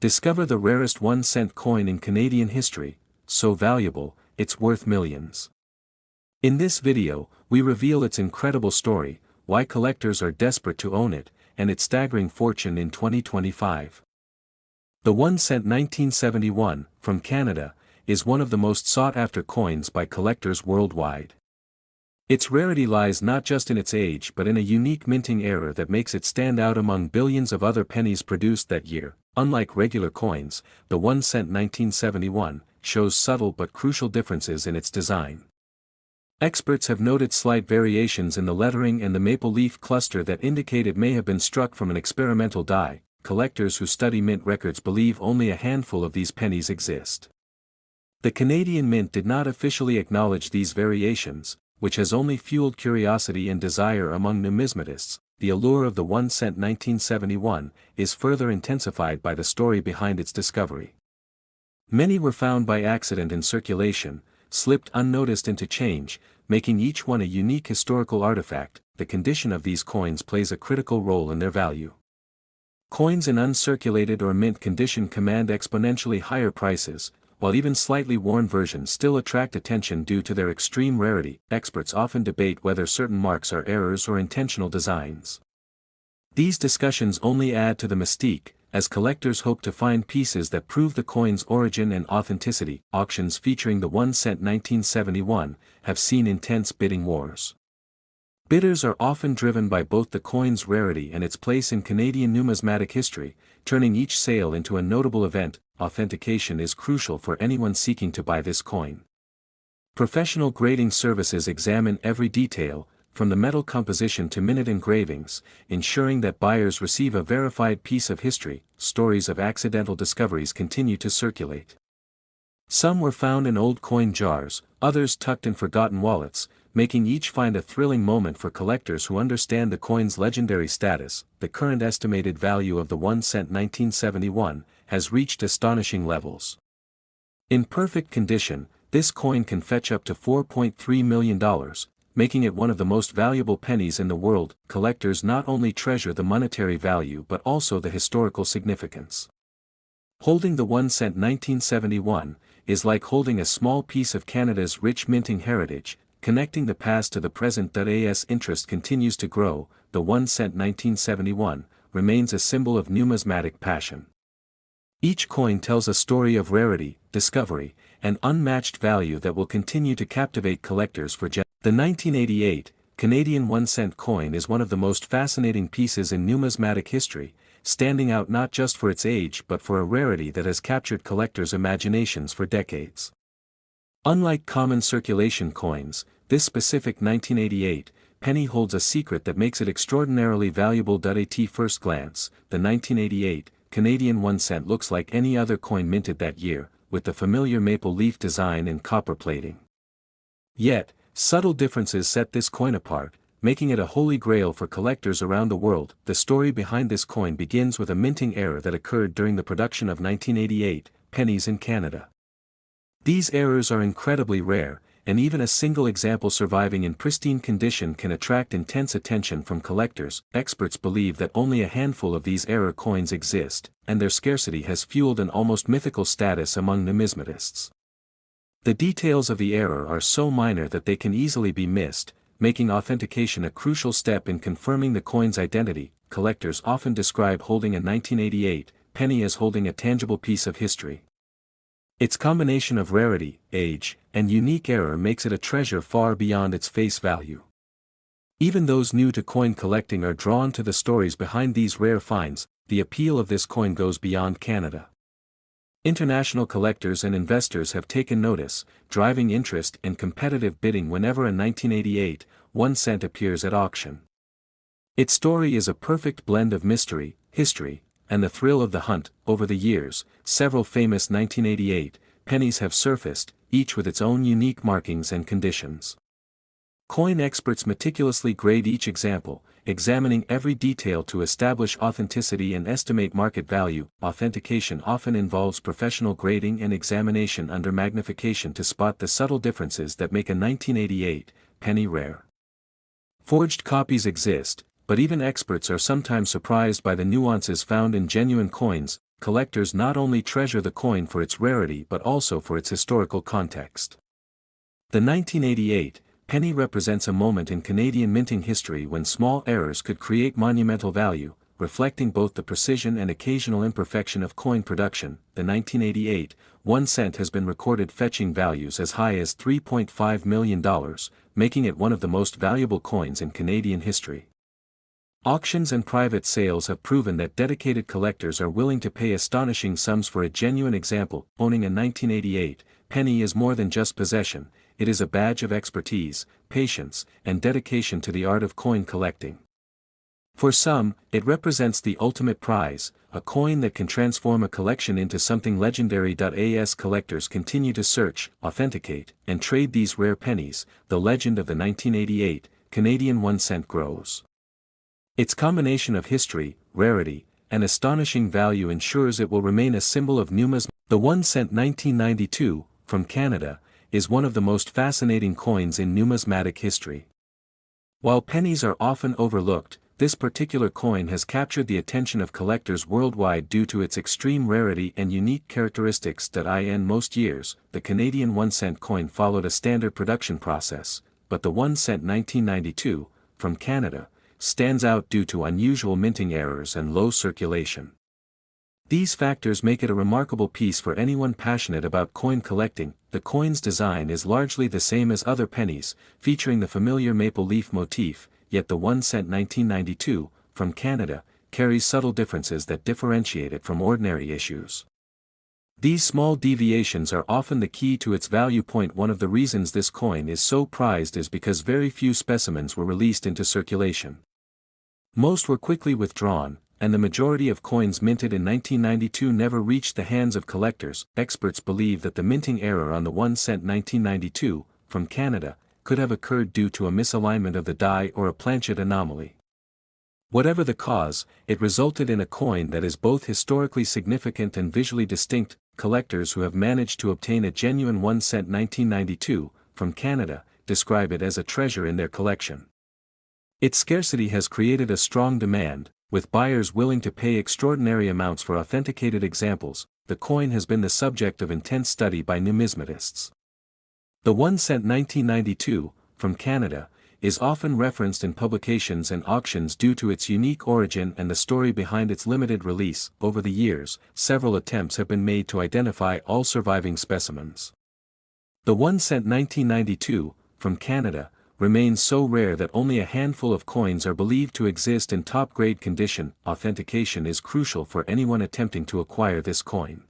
Discover the rarest 1-cent coin in Canadian history, so valuable, it's worth millions. In this video, we reveal its incredible story, why collectors are desperate to own it, and its staggering fortune in 2025. The 1-cent 1971, from Canada, is one of the most sought-after coins by collectors worldwide. Its rarity lies not just in its age but in a unique minting error that makes it stand out among billions of other pennies produced that year. Unlike regular coins, the 1-cent 1971 shows subtle but crucial differences in its design. Experts have noted slight variations in the lettering and the maple leaf cluster that indicate it may have been struck from an experimental die. Collectors who study mint records believe only a handful of these pennies exist. The Canadian Mint did not officially acknowledge these variations, which has only fueled curiosity and desire among numismatists. The allure of the 1-cent 1971 is further intensified by the story behind its discovery. Many were found by accident in circulation, slipped unnoticed into change, making each one a unique historical artifact. The condition of these coins plays a critical role in their value. Coins in uncirculated or mint condition command exponentially higher prices, while even slightly worn versions still attract attention due to their extreme rarity. Experts often debate whether certain marks are errors or intentional designs. These discussions only add to the mystique, as collectors hope to find pieces that prove the coin's origin and authenticity. Auctions featuring the 1-cent 1971 have seen intense bidding wars. Bidders are often driven by both the coin's rarity and its place in Canadian numismatic history, turning each sale into a notable event. Authentication is crucial for anyone seeking to buy this coin. Professional grading services examine every detail, from the metal composition to minute engravings, ensuring that buyers receive a verified piece of history. Stories of accidental discoveries continue to circulate. Some were found in old coin jars, others tucked in forgotten wallets, making each find a thrilling moment for collectors who understand the coin's legendary status. The current estimated value of the 1-cent 1971 has reached astonishing levels. In perfect condition, this coin can fetch up to $4.3 million, making it one of the most valuable pennies in the world. Collectors not only treasure the monetary value but also the historical significance. Holding the 1-cent 1971 is like holding a small piece of Canada's rich minting heritage, connecting the past to the present. As interest continues to grow, the 1-cent 1971 remains a symbol of numismatic passion. Each coin tells a story of rarity, discovery, and unmatched value that will continue to captivate collectors for generations. The 1988 Canadian 1-cent coin is one of the most fascinating pieces in numismatic history, standing out not just for its age but for a rarity that has captured collectors' imaginations for decades. Unlike common circulation coins, this specific 1988 penny holds a secret that makes it extraordinarily valuable. At first glance, the 1988 Canadian 1-cent looks like any other coin minted that year, with the familiar maple leaf design and copper plating. Yet, subtle differences set this coin apart, making it a holy grail for collectors around the world. The story behind this coin begins with a minting error that occurred during the production of 1988 pennies in Canada. These errors are incredibly rare, and even a single example surviving in pristine condition can attract intense attention from collectors. Experts believe that only a handful of these error coins exist, and their scarcity has fueled an almost mythical status among numismatists. The details of the error are so minor that they can easily be missed, making authentication a crucial step in confirming the coin's identity. Collectors often describe holding a 1988 penny as holding a tangible piece of history. Its combination of rarity, age, and unique error makes it a treasure far beyond its face value. Even those new to coin collecting are drawn to the stories behind these rare finds. The appeal of this coin goes beyond Canada. International collectors and investors have taken notice, driving interest and competitive bidding whenever a 1988 1-cent appears at auction. Its story is a perfect blend of mystery, history, and the thrill of the hunt. Over the years, several famous 1988 pennies have surfaced, each with its own unique markings and conditions. Coin experts meticulously grade each example, examining every detail to establish authenticity and estimate market value. Authentication often involves professional grading and examination under magnification to spot the subtle differences that make a 1988 penny rare. Forged copies exist, but even experts are sometimes surprised by the nuances found in genuine coins. collectors not only treasure the coin for its rarity but also for its historical context. The 1988 penny represents a moment in Canadian minting history when small errors could create monumental value, reflecting both the precision and occasional imperfection of coin production. The 1988 1 cent has been recorded fetching values as high as $3.5 million, making it one of the most valuable coins in Canadian history. Auctions and private sales have proven that dedicated collectors are willing to pay astonishing sums for a genuine example. Owning a 1988 penny is more than just possession, it is a badge of expertise, patience, and dedication to the art of coin collecting. For some, it represents the ultimate prize, a coin that can transform a collection into something legendary. As collectors continue to search, authenticate, and trade these rare pennies, the legend of the 1988 Canadian 1 cent grows. Its combination of history, rarity, and astonishing value ensures it will remain a symbol of numismatic. The 1 cent 1992, from Canada, is one of the most fascinating coins in numismatic history. While pennies are often overlooked, this particular coin has captured the attention of collectors worldwide due to its extreme rarity and unique characteristics. In most years, the Canadian 1 cent coin followed a standard production process, but the 1 cent 1992, from Canada, stands out due to unusual minting errors and low circulation. These factors make it a remarkable piece for anyone passionate about coin collecting. The coin's design is largely the same as other pennies, featuring the familiar maple leaf motif, yet the 1 cent 1992, from Canada, carries subtle differences that differentiate it from ordinary issues. These small deviations are often the key to its value. One of the reasons this coin is so prized is because very few specimens were released into circulation. Most were quickly withdrawn, and the majority of coins minted in 1992 never reached the hands of collectors. Experts believe that the minting error on the 1 cent 1992, from Canada, could have occurred due to a misalignment of the die or a planchet anomaly. Whatever the cause, it resulted in a coin that is both historically significant and visually distinct. Collectors who have managed to obtain a genuine 1 cent 1992, from Canada, describe it as a treasure in their collection. Its scarcity has created a strong demand, with buyers willing to pay extraordinary amounts for authenticated examples. The coin has been the subject of intense study by numismatists. The 1 cent 1992, from Canada, is often referenced in publications and auctions due to its unique origin and the story behind its limited release. Over the years, several attempts have been made to identify all surviving specimens. The 1 cent 1992, from Canada, remains so rare that only a handful of coins are believed to exist in top-grade condition. Authentication is crucial for anyone attempting to acquire this coin.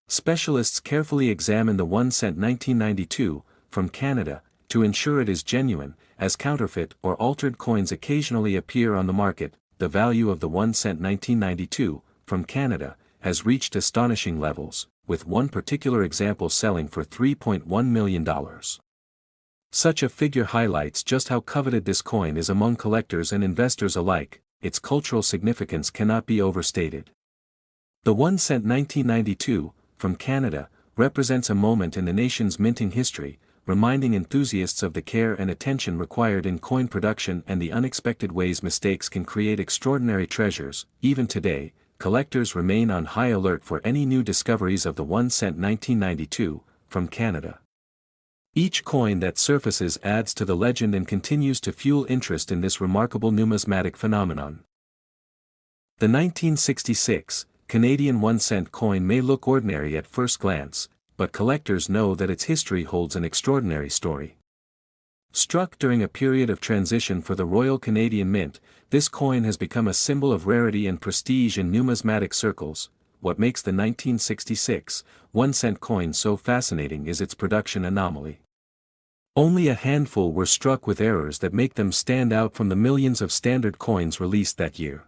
Specialists carefully examine the 1 cent 1992, from Canada, to ensure it is genuine, as counterfeit or altered coins occasionally appear on the market. The value of the 1 cent 1992, from Canada, has reached astonishing levels, with one particular example selling for $3.1 million. Such a figure highlights just how coveted this coin is among collectors and investors alike. Its cultural significance cannot be overstated. The 1 cent 1992, from Canada, represents a moment in the nation's minting history, reminding enthusiasts of the care and attention required in coin production and the unexpected ways mistakes can create extraordinary treasures. Even today, collectors remain on high alert for any new discoveries of the 1 cent 1992, from Canada. Each coin that surfaces adds to the legend and continues to fuel interest in this remarkable numismatic phenomenon. The 1966 Canadian 1 cent coin may look ordinary at first glance, but collectors know that its history holds an extraordinary story. Struck during a period of transition for the Royal Canadian Mint, this coin has become a symbol of rarity and prestige in numismatic circles. What makes the 1966 1 cent coin so fascinating is its production anomaly. Only a handful were struck with errors that make them stand out from the millions of standard coins released that year.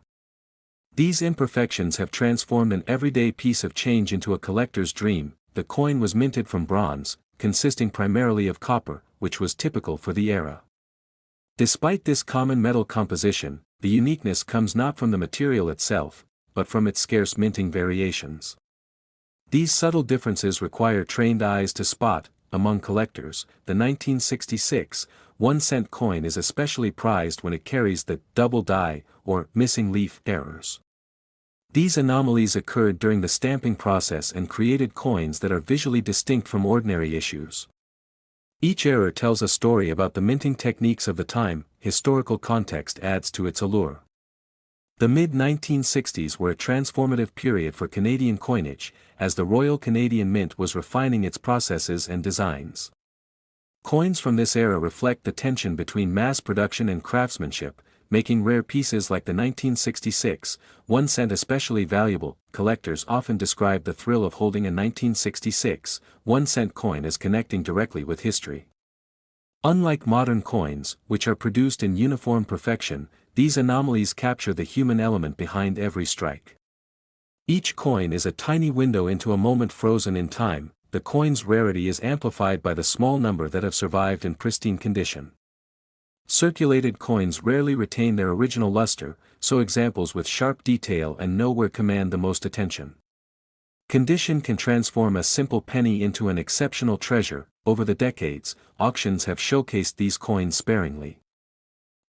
These imperfections have transformed an everyday piece of change into a collector's dream. The coin was minted from bronze, consisting primarily of copper, which was typical for the era. Despite this common metal composition, the uniqueness comes not from the material itself, but from its scarce minting variations. These subtle differences require trained eyes to spot. Among collectors, the 1966 1 cent coin is especially prized when it carries the double die or missing leaf errors. These anomalies occurred during the stamping process and created coins that are visually distinct from ordinary issues. Each error tells a story about the minting techniques of the time. Historical context adds to its allure. The mid-1960s were a transformative period for Canadian coinage, as the Royal Canadian Mint was refining its processes and designs. Coins from this era reflect the tension between mass production and craftsmanship, making rare pieces like the 1966 1 cent especially valuable. Collectors often describe the thrill of holding a 1966 1 cent coin as connecting directly with history. Unlike modern coins, which are produced in uniform perfection, these anomalies capture the human element behind every strike. Each coin is a tiny window into a moment frozen in time. The coin's rarity is amplified by the small number that have survived in pristine condition. Circulated coins rarely retain their original luster, so examples with sharp detail and nowhere command the most attention. Condition can transform a simple penny into an exceptional treasure. Over the decades, auctions have showcased these coins sparingly.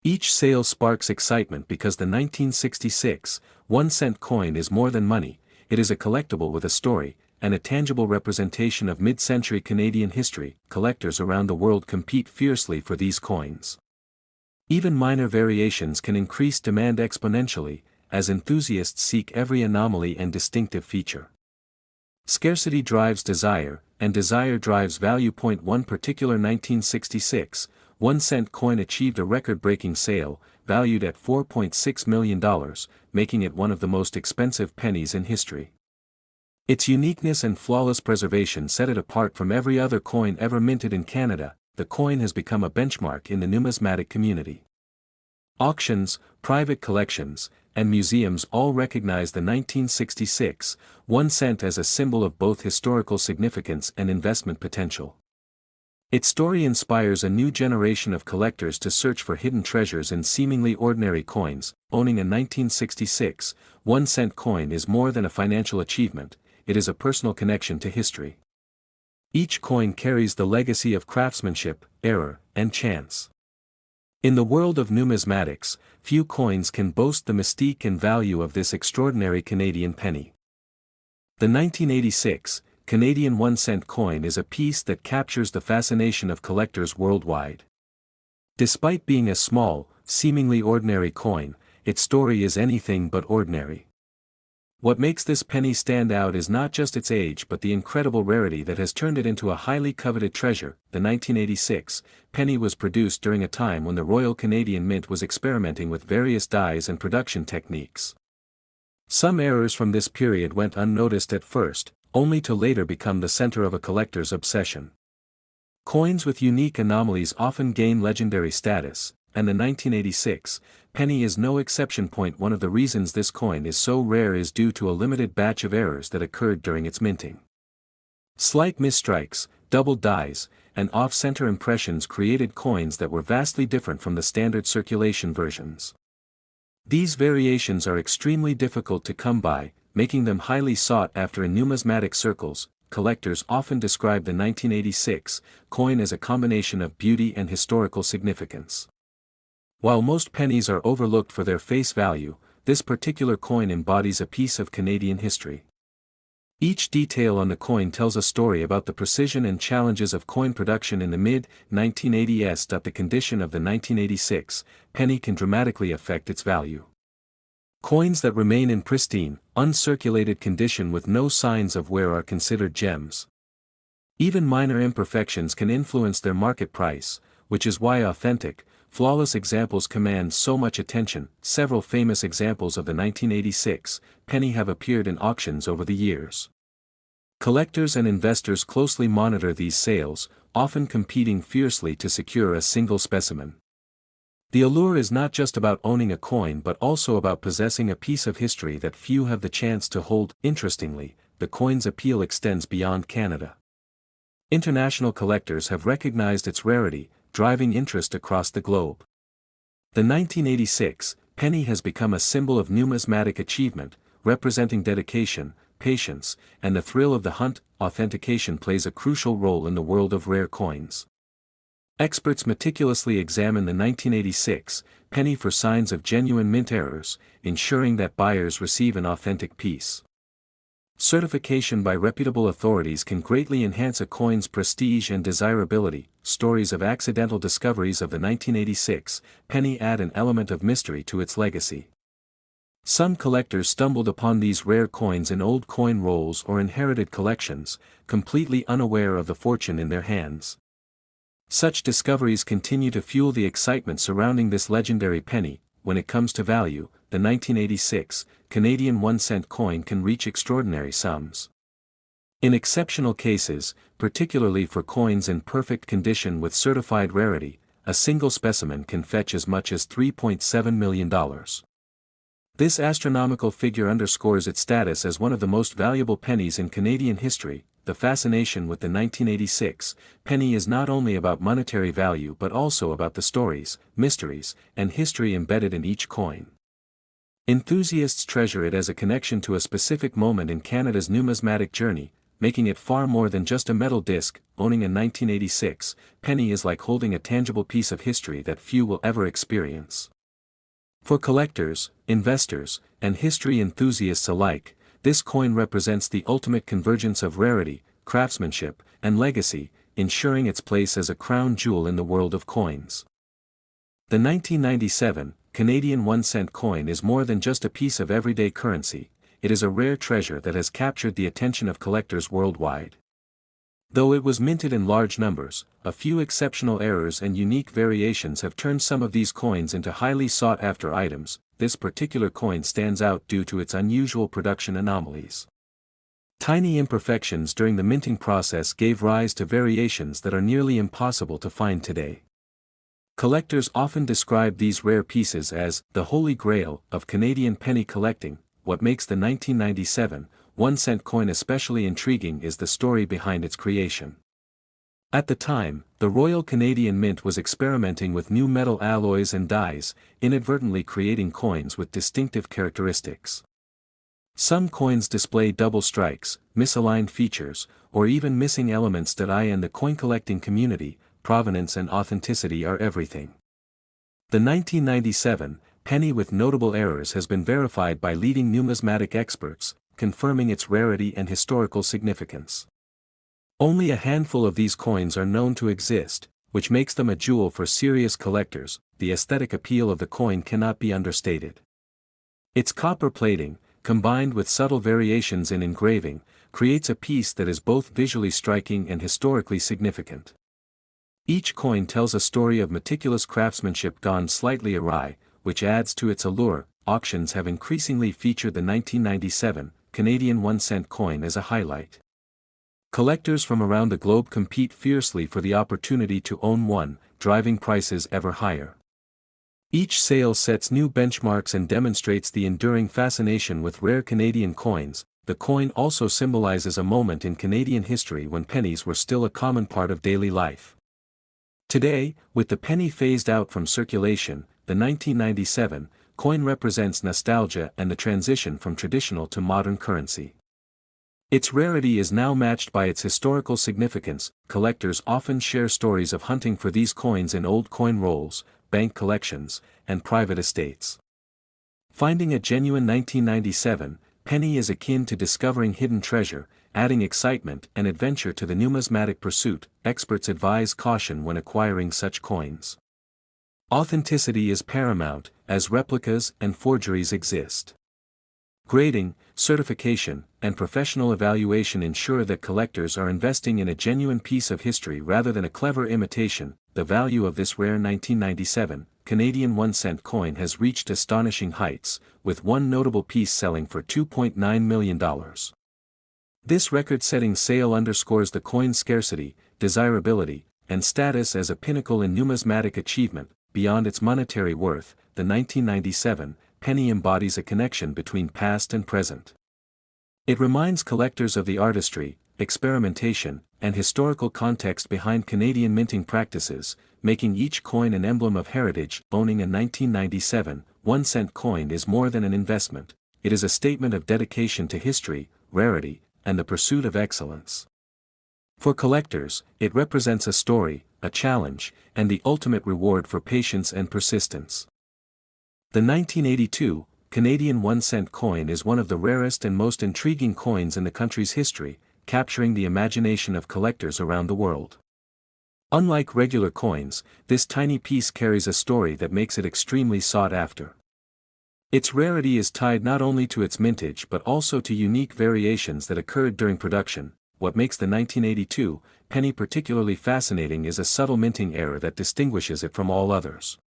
Each sale sparks excitement because the 1966 1 cent coin is more than money. It is a collectible with a story, and a tangible representation of mid-century Canadian history. Collectors around the world compete fiercely for these coins. Even minor variations can increase demand exponentially, as enthusiasts seek every anomaly and distinctive feature. Scarcity drives desire, and desire drives value. One particular 1966 1 cent coin achieved a record-breaking sale, valued at $4.6 million, making it one of the most expensive pennies in history. Its uniqueness and flawless preservation set it apart from every other coin ever minted in Canada. The coin has become a benchmark in the numismatic community. Auctions, private collections, and museums all recognize the 1966 1 cent as a symbol of both historical significance and investment potential. Its story inspires a new generation of collectors to search for hidden treasures in seemingly ordinary coins. Owning a 1966 1 cent coin is more than a financial achievement, it is a personal connection to history. Each coin carries the legacy of craftsmanship, error, and chance. In the world of numismatics, few coins can boast the mystique and value of this extraordinary Canadian penny. The 1986 Canadian 1 cent coin is a piece that captures the fascination of collectors worldwide. Despite being a small, seemingly ordinary coin, its story is anything but ordinary. What makes this penny stand out is not just its age but the incredible rarity that has turned it into a highly coveted treasure. The 1986 penny was produced during a time when the Royal Canadian Mint was experimenting with various dyes and production techniques. Some errors from this period went unnoticed at first, only to later become the center of a collector's obsession. Coins with unique anomalies often gain legendary status, and the 1986 penny is no exception. One of the reasons this coin is so rare is due to a limited batch of errors that occurred during its minting. Slight misstrikes, doubled dies, and off-center impressions created coins that were vastly different from the standard circulation versions. These variations are extremely difficult to come by, making them highly sought after in numismatic circles. Collectors often describe the 1986 coin as a combination of beauty and historical significance. While most pennies are overlooked for their face value, this particular coin embodies a piece of Canadian history. Each detail on the coin tells a story about the precision and challenges of coin production in the mid-1980s. The condition of the 1986 penny can dramatically affect its value. Coins that remain in pristine, uncirculated condition with no signs of wear are considered gems. Even minor imperfections can influence their market price, which is why authentic, flawless examples command so much attention. Several famous examples of the 1986 penny have appeared in auctions over the years. Collectors and investors closely monitor these sales, often competing fiercely to secure a single specimen. The allure is not just about owning a coin but also about possessing a piece of history that few have the chance to hold. Interestingly, the coin's appeal extends beyond Canada. International collectors have recognized its rarity, driving interest across the globe. The 1986 penny has become a symbol of numismatic achievement, representing dedication, patience, and the thrill of the hunt. Authentication plays a crucial role in the world of rare coins. Experts meticulously examine the 1986 penny for signs of genuine mint errors, ensuring that buyers receive an authentic piece. Certification by reputable authorities can greatly enhance a coin's prestige and desirability. Stories of accidental discoveries of the 1986 penny add an element of mystery to its legacy. Some collectors stumbled upon these rare coins in old coin rolls or inherited collections, completely unaware of the fortune in their hands. Such discoveries continue to fuel the excitement surrounding this legendary penny. When it comes to value, the 1986 Canadian 1-cent coin can reach extraordinary sums. In exceptional cases, particularly for coins in perfect condition with certified rarity, a single specimen can fetch as much as $3.7 million. This astronomical figure underscores its status as one of the most valuable pennies in Canadian history. The fascination with the 1986 penny is not only about monetary value but also about the stories, mysteries, and history embedded in each coin. Enthusiasts treasure it as a connection to a specific moment in Canada's numismatic journey, making it far more than just a metal disc. Owning a 1986 penny is like holding a tangible piece of history that few will ever experience. For collectors, investors, and history enthusiasts alike, this coin represents the ultimate convergence of rarity, craftsmanship, and legacy, ensuring its place as a crown jewel in the world of coins. The 1997 Canadian 1-cent coin is more than just a piece of everyday currency. It is a rare treasure that has captured the attention of collectors worldwide. Though it was minted in large numbers, a few exceptional errors and unique variations have turned some of these coins into highly sought-after items. This particular coin stands out due to its unusual production anomalies. Tiny imperfections during the minting process gave rise to variations that are nearly impossible to find today. Collectors often describe these rare pieces as the holy grail of Canadian penny collecting. What makes the 1997 1-cent coin especially intriguing is the story behind its creation. At the time, the Royal Canadian Mint was experimenting with new metal alloys and dyes, inadvertently creating coins with distinctive characteristics. Some coins display double strikes, misaligned features, or even missing elements that in the coin collecting community, provenance and authenticity are everything. The 1997 penny with notable errors has been verified by leading numismatic experts, confirming its rarity and historical significance. Only a handful of these coins are known to exist, which makes them a jewel for serious collectors. The aesthetic appeal of the coin cannot be understated. Its copper plating, combined with subtle variations in engraving, creates a piece that is both visually striking and historically significant. Each coin tells a story of meticulous craftsmanship gone slightly awry, which adds to its allure. Auctions have increasingly featured the 1997 Canadian 1-cent coin as a highlight. Collectors from around the globe compete fiercely for the opportunity to own one, driving prices ever higher. Each sale sets new benchmarks and demonstrates the enduring fascination with rare Canadian coins. The coin also symbolizes a moment in Canadian history when pennies were still a common part of daily life. Today, with the penny phased out from circulation, the 1997 coin represents nostalgia and the transition from traditional to modern currency. Its rarity is now matched by its historical significance. Collectors often share stories of hunting for these coins in old coin rolls, bank collections, and private estates. Finding a genuine 1997 penny is akin to discovering hidden treasure, adding excitement and adventure to the numismatic pursuit. Experts advise caution when acquiring such coins. Authenticity is paramount, as replicas and forgeries exist. Grading, certification, and professional evaluation ensure that collectors are investing in a genuine piece of history rather than a clever imitation. The value of this rare 1997 Canadian 1-cent coin has reached astonishing heights, with one notable piece selling for $2.9 million. This record-setting sale underscores the coin's scarcity, desirability, and status as a pinnacle in numismatic achievement. Beyond its monetary worth, the 1997 penny embodies a connection between past and present. It reminds collectors of the artistry, experimentation, and historical context behind Canadian minting practices, making each coin an emblem of heritage. Owning a 1997 1-cent coin is more than an investment. It is a statement of dedication to history, rarity, and the pursuit of excellence. For collectors, it represents a story, a challenge, and the ultimate reward for patience and persistence. The 1982 Canadian 1-cent coin is one of the rarest and most intriguing coins in the country's history, capturing the imagination of collectors around the world. Unlike regular coins, this tiny piece carries a story that makes it extremely sought after. Its rarity is tied not only to its mintage but also to unique variations that occurred during production. What makes the 1982 penny particularly fascinating is a subtle minting error that distinguishes it from all others.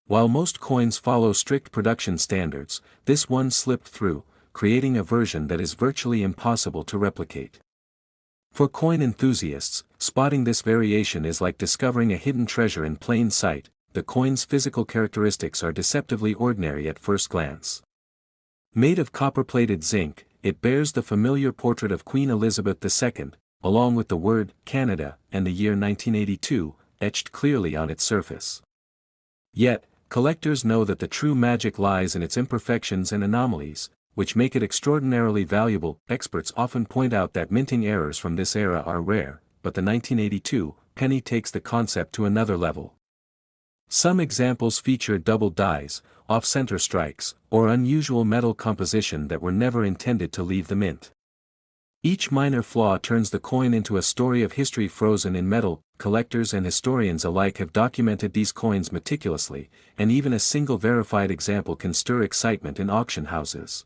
While most coins follow strict production standards, this one slipped through, creating a version that is virtually impossible to replicate. For coin enthusiasts, spotting this variation is like discovering a hidden treasure in plain sight. The coin's physical characteristics are deceptively ordinary at first glance. Made of copper-plated zinc, it bears the familiar portrait of Queen Elizabeth II, along with the word Canada and the year 1982 etched clearly on its surface. Yet, collectors know that the true magic lies in its imperfections and anomalies, which make it extraordinarily valuable. Experts often point out that minting errors from this era are rare, but the 1982 penny takes the concept to another level. Some examples feature double dies, off-center strikes, or unusual metal composition that were never intended to leave the mint. Each minor flaw turns the coin into a story of history frozen in metal. Collectors and historians alike have documented these coins meticulously, and even a single verified example can stir excitement in auction houses.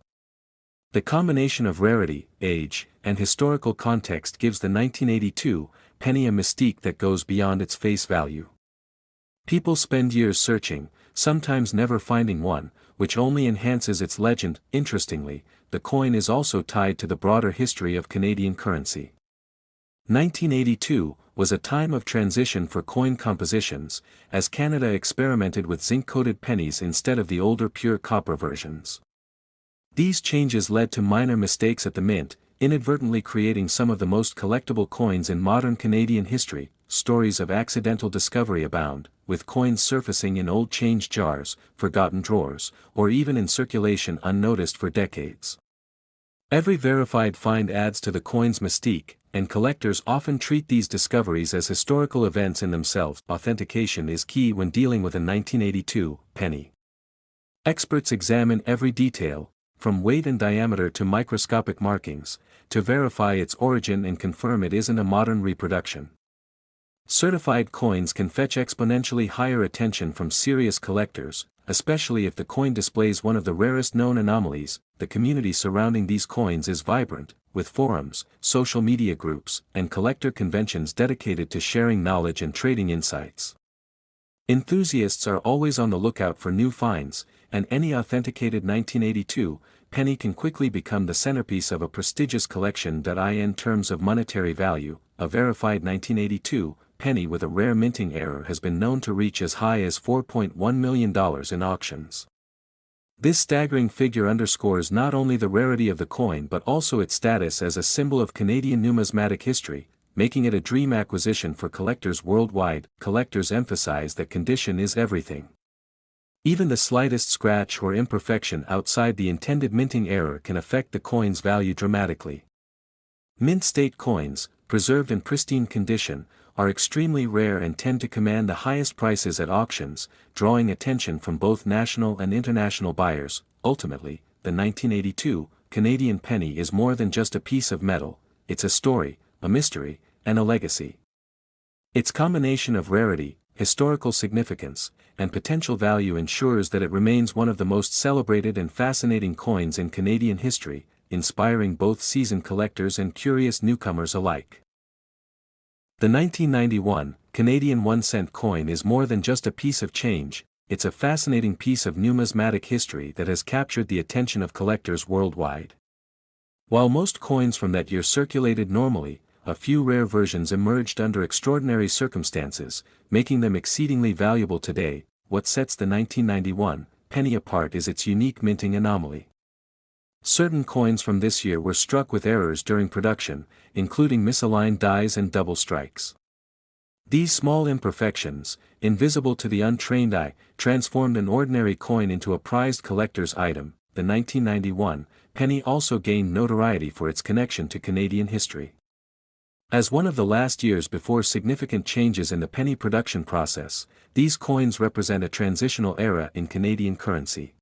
The combination of rarity, age, and historical context gives the 1982 penny a mystique that goes beyond its face value. People spend years searching, sometimes never finding one, which only enhances its legend. Interestingly, the coin is also tied to the broader history of Canadian currency. 1982 was a time of transition for coin compositions, as Canada experimented with zinc-coated pennies instead of the older pure copper versions. These changes led to minor mistakes at the mint, inadvertently creating some of the most collectible coins in modern Canadian history. Stories of accidental discovery abound, with coins surfacing in old change jars, forgotten drawers, or even in circulation unnoticed for decades. Every verified find adds to the coin's mystique, and collectors often treat these discoveries as historical events in themselves. Authentication is key when dealing with a 1982 penny. Experts examine every detail, from weight and diameter to microscopic markings, to verify its origin and confirm it isn't a modern reproduction. Certified coins can fetch exponentially higher attention from serious collectors, especially if the coin displays one of the rarest known anomalies. The community surrounding these coins is vibrant, with forums, social media groups, and collector conventions dedicated to sharing knowledge and trading insights. Enthusiasts are always on the lookout for new finds, and any authenticated 1982 penny can quickly become the centerpiece of a prestigious collection. In terms of monetary value, a verified 1982 penny with a rare minting error has been known to reach as high as $4.1 million in auctions. This staggering figure underscores not only the rarity of the coin but also its status as a symbol of Canadian numismatic history, making it a dream acquisition for collectors worldwide. Collectors emphasize that condition is everything. Even the slightest scratch or imperfection outside the intended minting error can affect the coin's value dramatically. Mint state coins, preserved in pristine condition, are extremely rare and tend to command the highest prices at auctions, drawing attention from both national and international buyers. Ultimately, the 1982 Canadian penny is more than just a piece of metal, it's a story, a mystery, and a legacy. Its combination of rarity, historical significance, and potential value ensures that it remains one of the most celebrated and fascinating coins in Canadian history, inspiring both seasoned collectors and curious newcomers alike. The 1991 Canadian 1-cent coin is more than just a piece of change, it's a fascinating piece of numismatic history that has captured the attention of collectors worldwide. While most coins from that year circulated normally, a few rare versions emerged under extraordinary circumstances, making them exceedingly valuable today. What sets the 1991 penny apart is its unique minting anomaly. Certain coins from this year were struck with errors during production, including misaligned dies and double strikes. These small imperfections, invisible to the untrained eye, transformed an ordinary coin into a prized collector's item. The 1991 penny also gained notoriety for its connection to Canadian history. As one of the last years before significant changes in the penny production process, these coins represent a transitional era in Canadian currency.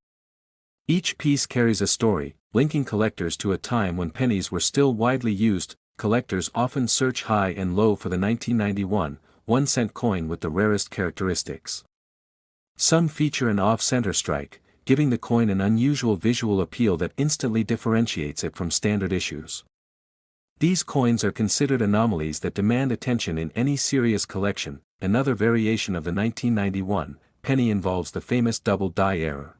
Each piece carries a story, linking collectors to a time when pennies were still widely used. Collectors often search high and low for the 1991, 1-cent coin with the rarest characteristics. Some feature an off-center strike, giving the coin an unusual visual appeal that instantly differentiates it from standard issues. These coins are considered anomalies that demand attention in any serious collection. Another variation of the 1991 penny involves the famous double die error.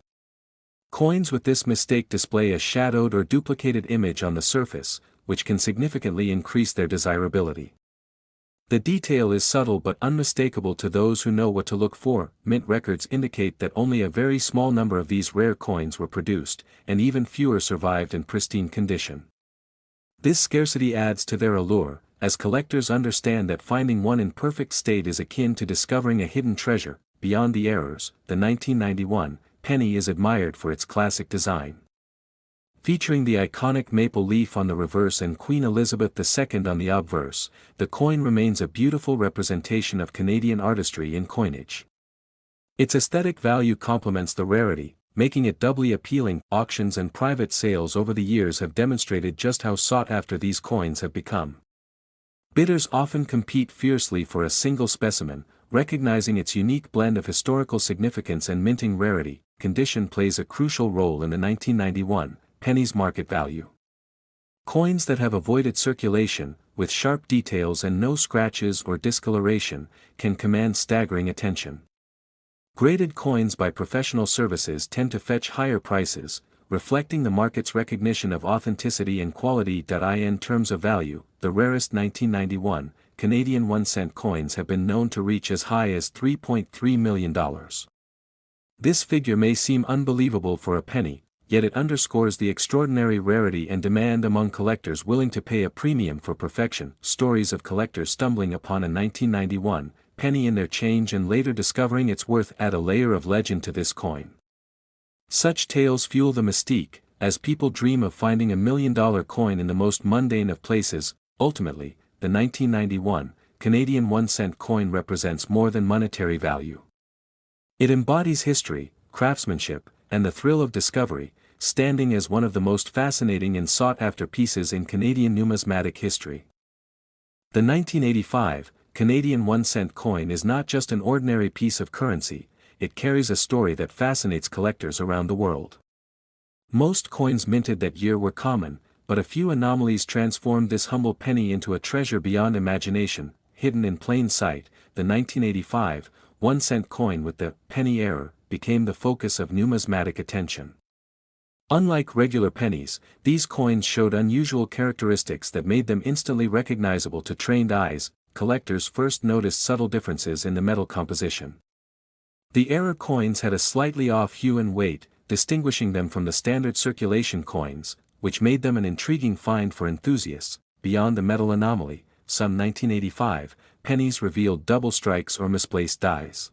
Coins with this mistake display a shadowed or duplicated image on the surface, which can significantly increase their desirability. The detail is subtle but unmistakable to those who know what to look for. Mint records indicate that only a very small number of these rare coins were produced, and even fewer survived in pristine condition. This scarcity adds to their allure, as collectors understand that finding one in perfect state is akin to discovering a hidden treasure. Beyond the errors, the 1991 penny is admired for its classic design. Featuring the iconic maple leaf on the reverse and Queen Elizabeth II on the obverse, the coin remains a beautiful representation of Canadian artistry in coinage. Its aesthetic value complements the rarity, making it doubly appealing. Auctions and private sales over the years have demonstrated just how sought after these coins have become. Bidders often compete fiercely for a single specimen, recognizing its unique blend of historical significance and minting rarity. Condition plays a crucial role in the 1991 penny's market value. Coins that have avoided circulation, with sharp details and no scratches or discoloration, can command staggering attention. Graded coins by professional services tend to fetch higher prices, reflecting the market's recognition of authenticity and quality. In terms of value, the rarest 1991 Canadian 1-cent coins have been known to reach as high as $3.3 million. This figure may seem unbelievable for a penny, yet it underscores the extraordinary rarity and demand among collectors willing to pay a premium for perfection. Stories of collectors stumbling upon a 1991 penny in their change and later discovering its worth add a layer of legend to this coin. Such tales fuel the mystique, as people dream of finding a $1 million coin in the most mundane of places. Ultimately, the 1991 Canadian 1-cent coin represents more than monetary value. It embodies history, craftsmanship, and the thrill of discovery, standing as one of the most fascinating and sought-after pieces in Canadian numismatic history. The 1985 Canadian 1-cent coin is not just an ordinary piece of currency, it carries a story that fascinates collectors around the world. Most coins minted that year were common, but a few anomalies transformed this humble penny into a treasure beyond imagination. Hidden in plain sight, the 1985 1-cent coin with the penny error became the focus of numismatic attention. Unlike regular pennies, these coins showed unusual characteristics that made them instantly recognizable to trained eyes. Collectors first noticed subtle differences in the metal composition. The error coins had a slightly off hue and weight, distinguishing them from the standard circulation coins, which made them an intriguing find for enthusiasts. Beyond the metal anomaly, some 1985 pennies revealed double strikes or misplaced dies.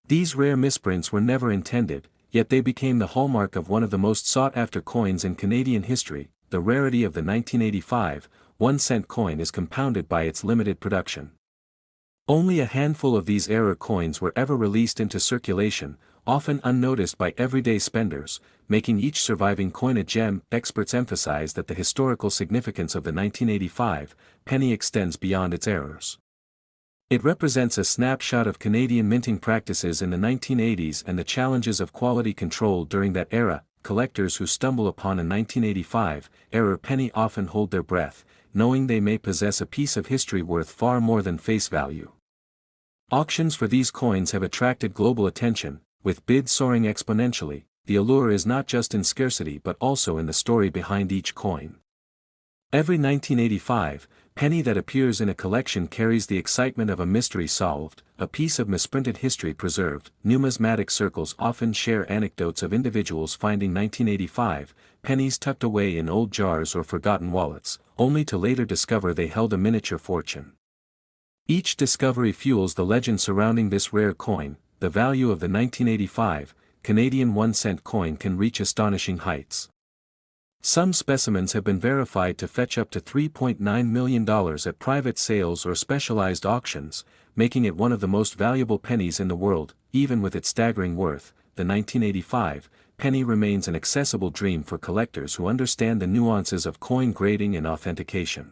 These rare misprints were never intended, yet they became the hallmark of one of the most sought-after coins in Canadian history. The rarity of the 1985 1-cent coin is compounded by its limited production. Only a handful of these error coins were ever released into circulation, often unnoticed by everyday spenders, making each surviving coin a gem. Experts emphasize that the historical significance of the 1985 penny extends beyond its errors. It represents a snapshot of Canadian minting practices in the 1980s and the challenges of quality control during that era. Collectors who stumble upon a 1985 error penny often hold their breath, knowing they may possess a piece of history worth far more than face value. Auctions for these coins have attracted global attention, with bids soaring exponentially. The allure is not just in scarcity but also in the story behind each coin. Every 1985 penny that appears in a collection carries the excitement of a mystery solved, a piece of misprinted history preserved. Numismatic circles often share anecdotes of individuals finding 1985 pennies tucked away in old jars or forgotten wallets, only to later discover they held a miniature fortune. Each discovery fuels the legend surrounding this rare coin. The value of the 1985 Canadian 1-cent coin can reach astonishing heights. Some specimens have been verified to fetch up to $3.9 million at private sales or specialized auctions, making it one of the most valuable pennies in the world. Even with its staggering worth, the 1985 penny remains an accessible dream for collectors who understand the nuances of coin grading and authentication.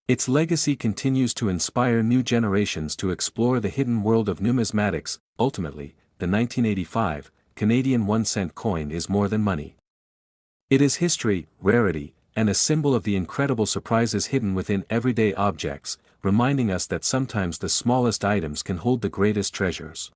Its legacy continues to inspire new generations to explore the hidden world of numismatics. Ultimately, the 1985 Canadian 1-cent coin is more than money. It is history, rarity, and a symbol of the incredible surprises hidden within everyday objects, reminding us that sometimes the smallest items can hold the greatest treasures.